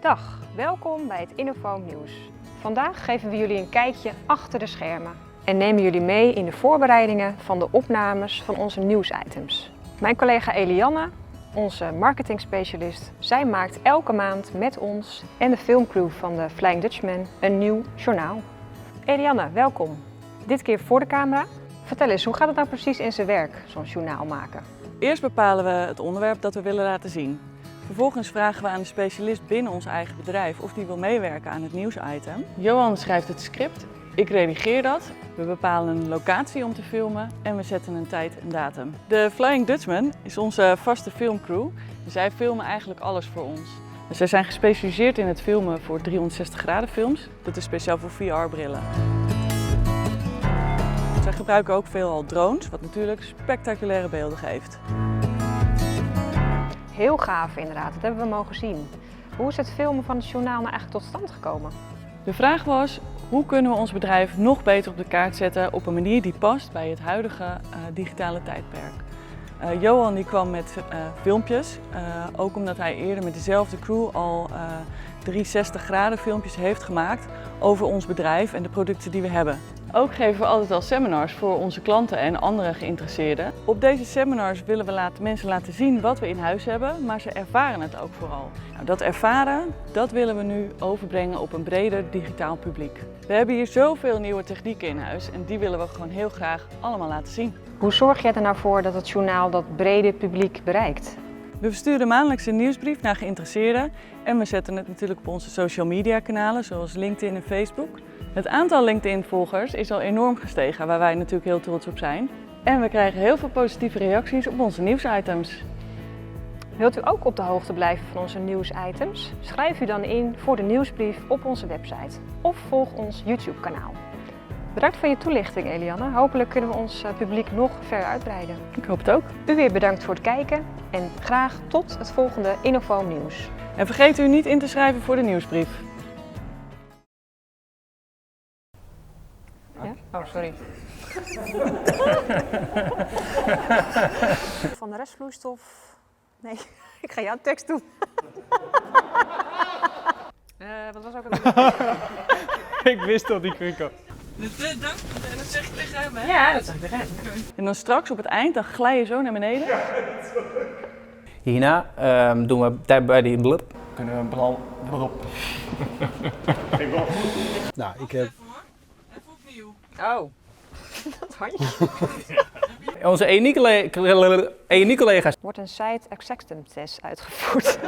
Dag, welkom bij het Innofoam Nieuws. Vandaag geven we jullie een kijkje achter de schermen en nemen jullie mee in de voorbereidingen van de opnames van onze nieuwsitems. Mijn collega Elianne, onze marketingspecialist, zij maakt elke maand met ons en de filmcrew van de Flying Dutchman een nieuw journaal. Elianne, welkom. Dit keer voor de camera. Vertel eens, hoe gaat het nou precies in zijn werk, zo'n journaal maken? Eerst bepalen we het onderwerp dat we willen laten zien. Vervolgens vragen we aan de specialist binnen ons eigen bedrijf of die wil meewerken aan het nieuwsitem. Johan schrijft het script, ik redigeer dat. We bepalen een locatie om te filmen en we zetten een tijd en datum. De Flying Dutchman is onze vaste filmcrew. Zij filmen eigenlijk alles voor ons. Zij zijn gespecialiseerd in het filmen voor 360 graden films. Dat is speciaal voor VR-brillen. Zij gebruiken ook veelal drones, wat natuurlijk spectaculaire beelden geeft. Heel gaaf inderdaad, dat hebben we mogen zien. Hoe is het filmen van het journaal nou eigenlijk tot stand gekomen? De vraag was, hoe kunnen we ons bedrijf nog beter op de kaart zetten op een manier die past bij het huidige digitale tijdperk. Johan die kwam met filmpjes, ook omdat hij eerder met dezelfde crew al 360 graden filmpjes heeft gemaakt over ons bedrijf en de producten die we hebben. Ook geven we altijd al seminars voor onze klanten en andere geïnteresseerden. Op deze seminars willen we mensen laten zien wat we in huis hebben, maar ze ervaren het ook vooral. Nou, dat ervaren, dat willen we nu overbrengen op een breder digitaal publiek. We hebben hier zoveel nieuwe technieken in huis en die willen we gewoon heel graag allemaal laten zien. Hoe zorg jij er nou voor dat het journaal dat brede publiek bereikt? We versturen maandelijks een nieuwsbrief naar geïnteresseerden en we zetten het natuurlijk op onze social media kanalen zoals LinkedIn en Facebook. Het aantal LinkedIn-volgers is al enorm gestegen, waar wij natuurlijk heel trots op zijn. En we krijgen heel veel positieve reacties op onze nieuwsitems. Wilt u ook op de hoogte blijven van onze nieuwsitems? Schrijf u dan in voor de nieuwsbrief op onze website of volg ons YouTube-kanaal. Bedankt voor je toelichting, Elianne. Hopelijk kunnen we ons publiek nog verder uitbreiden. Ik hoop het ook. U weer bedankt voor het kijken en graag tot het volgende Innofoam Nieuws. En vergeet u niet in te schrijven voor de nieuwsbrief. Ja? Oh, sorry. Van de restvloeistof. Nee, ik ga jouw tekst doen. Wat was ook een... Ik wist dat die quick had. En dat zeg je tegen hem, hè? Ja, dat zeg ik tegen hem. En dan straks op het eind, dan glij je zo naar beneden. Ja, dat is wel leuk. Hierna doen we bij die blub. Kunnen we een plan erop? Nou, ik heb... Even opnieuw. Oh, dat handje. Onze ENI-collega's. Wordt een site acceptance test uitgevoerd.